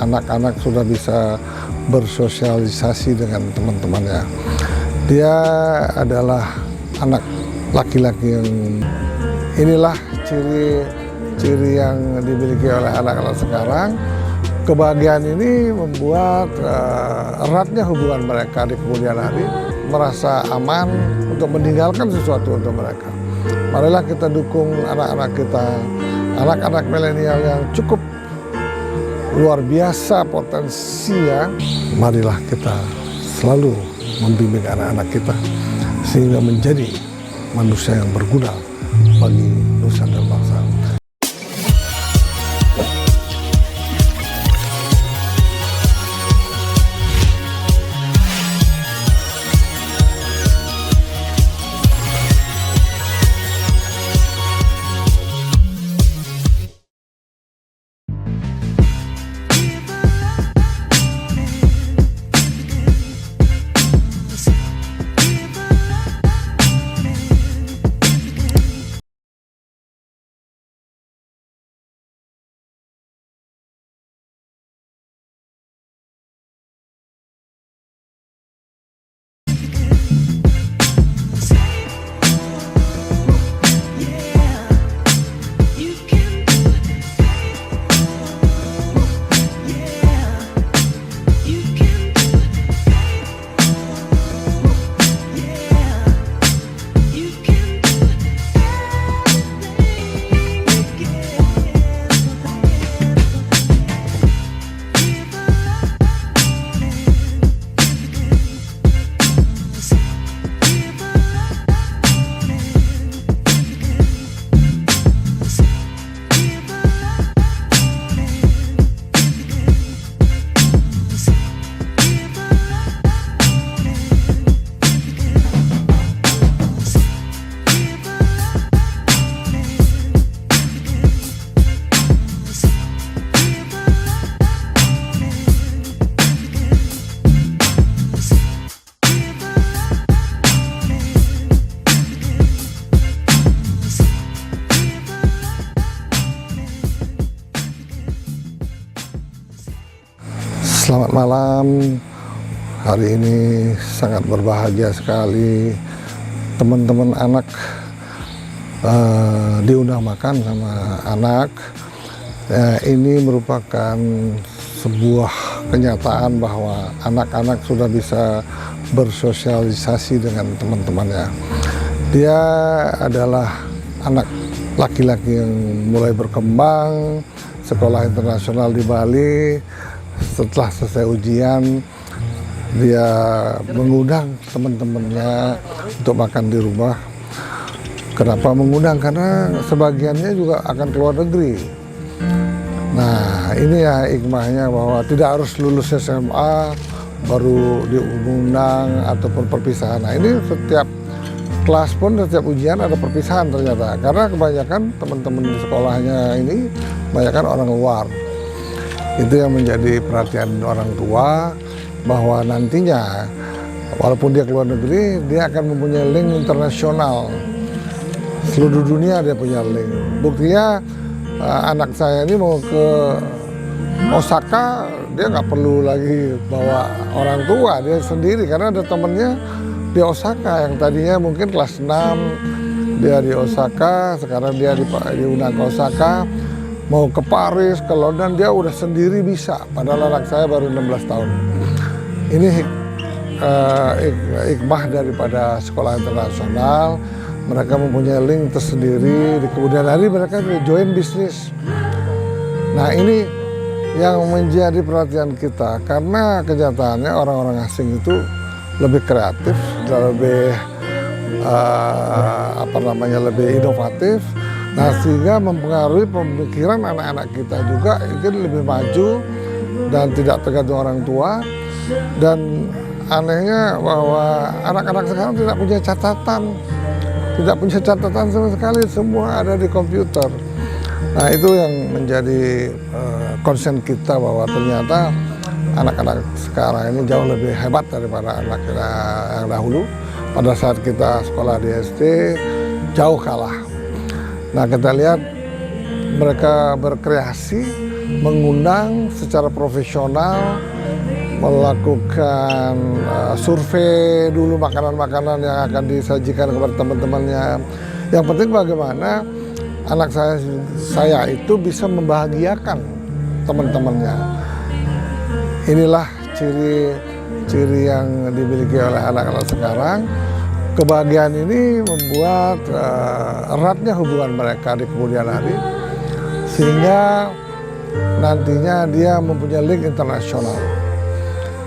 anak-anak sudah bisa bersosialisasi dengan teman-temannya. Dia adalah anak laki-laki yang inilah ciri yang dimiliki oleh anak-anak sekarang. Kebahagiaan ini membuat eratnya hubungan mereka di kemudian hari, merasa aman untuk meninggalkan sesuatu untuk mereka. Marilah kita dukung anak-anak kita, anak-anak milenial yang cukup luar biasa potensinya. Marilah kita selalu membimbing anak-anak kita sehingga menjadi manusia yang berguna bagi nusa dan bangsa. Selamat malam. Hari ini sangat berbahagia sekali. Teman-teman anak diundang makan sama anak. Ini merupakan sebuah kenyataan bahwa anak-anak sudah bisa bersosialisasi dengan teman-temannya. Dia adalah anak laki-laki yang mulai berkembang, sekolah internasional di Bali. Setelah selesai ujian, dia mengundang teman-temannya untuk makan di rumah. Kenapa mengundang? Karena sebagiannya juga akan keluar negeri. Nah, ini ya hikmahnya bahwa tidak harus lulus SMA baru diundang ataupun perpisahan. Nah, ini setiap kelas pun, setiap ujian ada perpisahan ternyata. Karena kebanyakan teman-teman di sekolahnya ini kebanyakan orang luar. Itu yang menjadi perhatian orang tua, bahwa nantinya walaupun dia keluar negeri, dia akan mempunyai link internasional. Seluruh dunia dia punya link. Buktinya anak saya ini mau ke Osaka, dia nggak perlu lagi bawa orang tua, dia sendiri. Karena ada temennya di Osaka yang tadinya mungkin kelas 6, dia di Osaka, sekarang dia diundang ke Osaka. Mau ke Paris, ke London, dia udah sendiri bisa. Padahal anak saya baru 16 tahun. Ini hikmah daripada sekolah internasional. Mereka mempunyai link tersendiri. Di kemudian hari mereka join bisnis. Nah, ini yang menjadi perhatian kita. Karena kenyataannya orang-orang asing itu lebih kreatif, lebih lebih inovatif. Nah, sehingga mempengaruhi pemikiran anak-anak kita juga ingin lebih maju dan tidak tergantung orang tua. Dan anehnya bahwa anak-anak sekarang tidak punya catatan sama sekali, semua ada di komputer. Nah, itu yang menjadi concern kita, bahwa ternyata anak-anak sekarang ini jauh lebih hebat daripada anak yang dahulu. Pada saat kita sekolah di SD jauh kalah. Nah, kita lihat mereka berkreasi mengundang secara profesional, melakukan survei dulu makanan-makanan yang akan disajikan kepada teman-temannya. Yang penting bagaimana anak saya itu bisa membahagiakan teman-temannya. Inilah ciri yang dimiliki oleh anak-anak sekarang. Kebahagiaan ini membuat eratnya hubungan mereka di kemudian hari, sehingga nantinya dia mempunyai link internasional.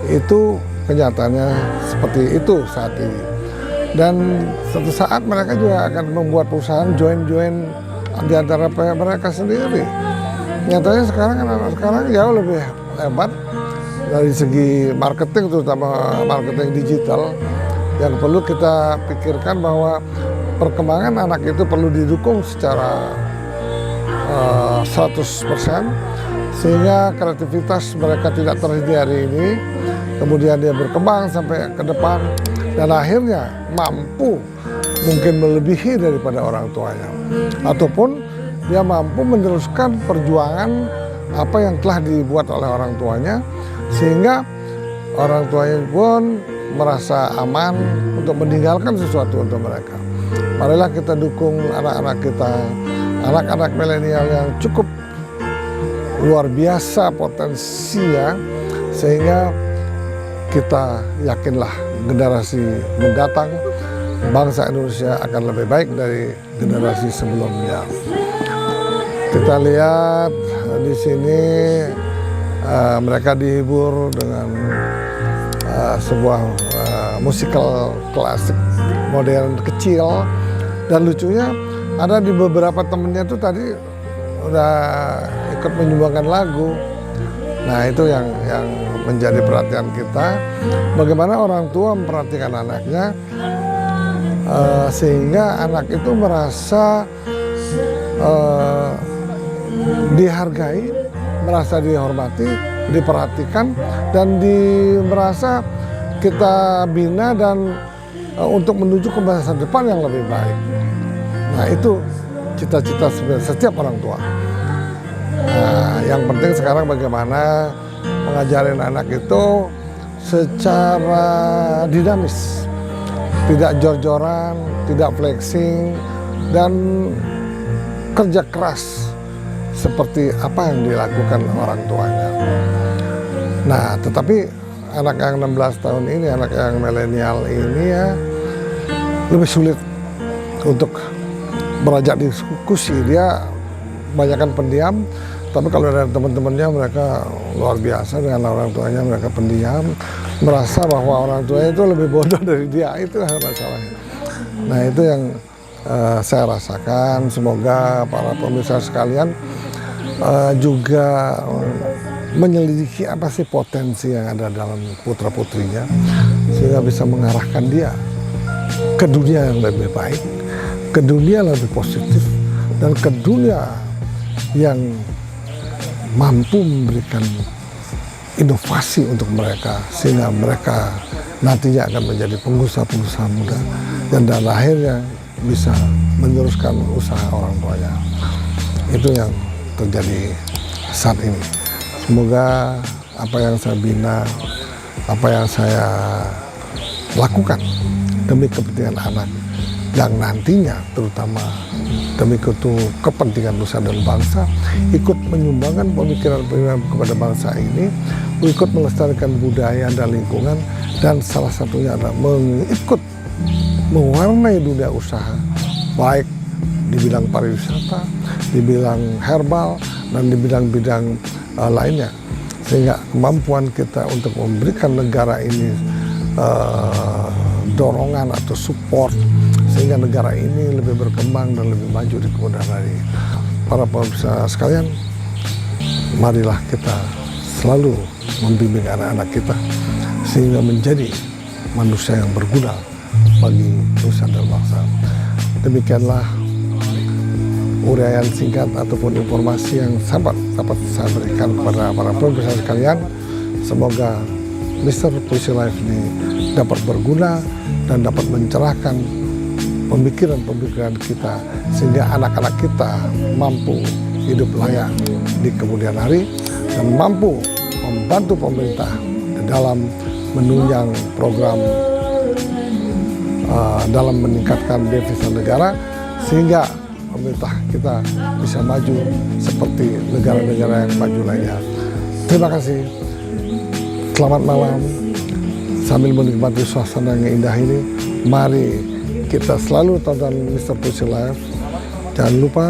Itu kenyataannya seperti itu saat ini. Dan suatu saat mereka juga akan membuat perusahaan join di antara mereka sendiri. Nyatanya sekarang anak-anak sekarang jauh lebih hebat dari segi marketing, terutama marketing digital. Yang perlu kita pikirkan bahwa perkembangan anak itu perlu didukung secara 100%, sehingga kreativitas mereka tidak terhenti hari ini, kemudian dia berkembang sampai ke depan dan akhirnya mampu mungkin melebihi daripada orang tuanya, ataupun dia mampu meneruskan perjuangan apa yang telah dibuat oleh orang tuanya, sehingga orang tuanya pun merasa aman untuk meninggalkan sesuatu untuk mereka. Marilah kita dukung anak-anak kita, anak-anak milenial yang cukup luar biasa potensinya, sehingga kita yakinlah generasi mendatang bangsa Indonesia akan lebih baik dari generasi sebelumnya. Kita lihat di sini mereka dihibur dengan sebuah musikal klasik modern kecil, dan lucunya ada di beberapa temennya tuh tadi udah ikut menyumbangkan lagu. Nah, itu yang menjadi perhatian kita, bagaimana orang tua memperhatikan anaknya sehingga anak itu merasa dihargai, merasa dihormati, diperhatikan, dan merasa kita bina dan untuk menuju ke masa depan yang lebih baik. Nah, itu cita-cita setiap orang tua. Nah, yang penting sekarang bagaimana mengajarin anak itu secara dinamis, tidak jor-joran, tidak flexing, dan kerja keras seperti apa yang dilakukan orang tuanya. Nah, tetapi anak yang 16 tahun ini, anak yang milenial ini ya lebih sulit untuk berajak diskusi. Dia banyakkan pendiam, tapi kalau dari teman-temannya mereka luar biasa. Dengan orang tuanya mereka pendiam, merasa bahwa orang tuanya itu lebih bodoh dari dia. Itu masalahnya. Nah, itu yang saya rasakan. Semoga para pemirsa sekalian juga menyelidiki apa sih potensi yang ada dalam putra-putrinya, sehingga bisa mengarahkan dia ke dunia yang lebih baik, ke dunia yang lebih positif, dan ke dunia yang mampu memberikan inovasi untuk mereka, sehingga mereka nantinya akan menjadi pengusaha-pengusaha muda dan akhirnya bisa meneruskan usaha orang tuanya. Itu yang terjadi saat ini. Semoga apa yang saya bina, apa yang saya lakukan demi kepentingan anak yang nantinya terutama demi kepentingan nusa dan bangsa, ikut menyumbangkan pemikiran-pemikiran kepada bangsa ini, ikut melestarikan budaya dan lingkungan, dan salah satunya adalah ikut mewarnai dunia usaha, baik di bidang pariwisata, di bidang herbal, dan di bidang-bidang lainnya, sehingga kemampuan kita untuk memberikan negara ini dorongan atau support, sehingga negara ini lebih berkembang dan lebih maju di kemudian hari. Para pemirsa sekalian, marilah kita selalu membimbing anak-anak kita sehingga menjadi manusia yang berguna bagi nusa dan bangsa. Demikianlah uraian singkat ataupun informasi yang dapat saya berikan kepada para pemirsa sekalian. Semoga Mr. Puisi Life ini dapat berguna dan dapat mencerahkan pemikiran-pemikiran kita, sehingga anak-anak kita mampu hidup layak di kemudian hari dan mampu membantu pemerintah dalam menunjang program dalam meningkatkan devisa negara sehingga pemerintah kita bisa maju seperti negara-negara yang maju lainnya. Terima kasih. Selamat malam. Sambil menikmati suasana yang indah ini, mari kita selalu tonton Mr. Pussy Live. Jangan lupa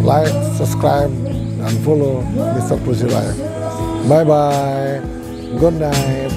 like, subscribe, dan follow Mr. Pussy Live. Bye-bye. Good night.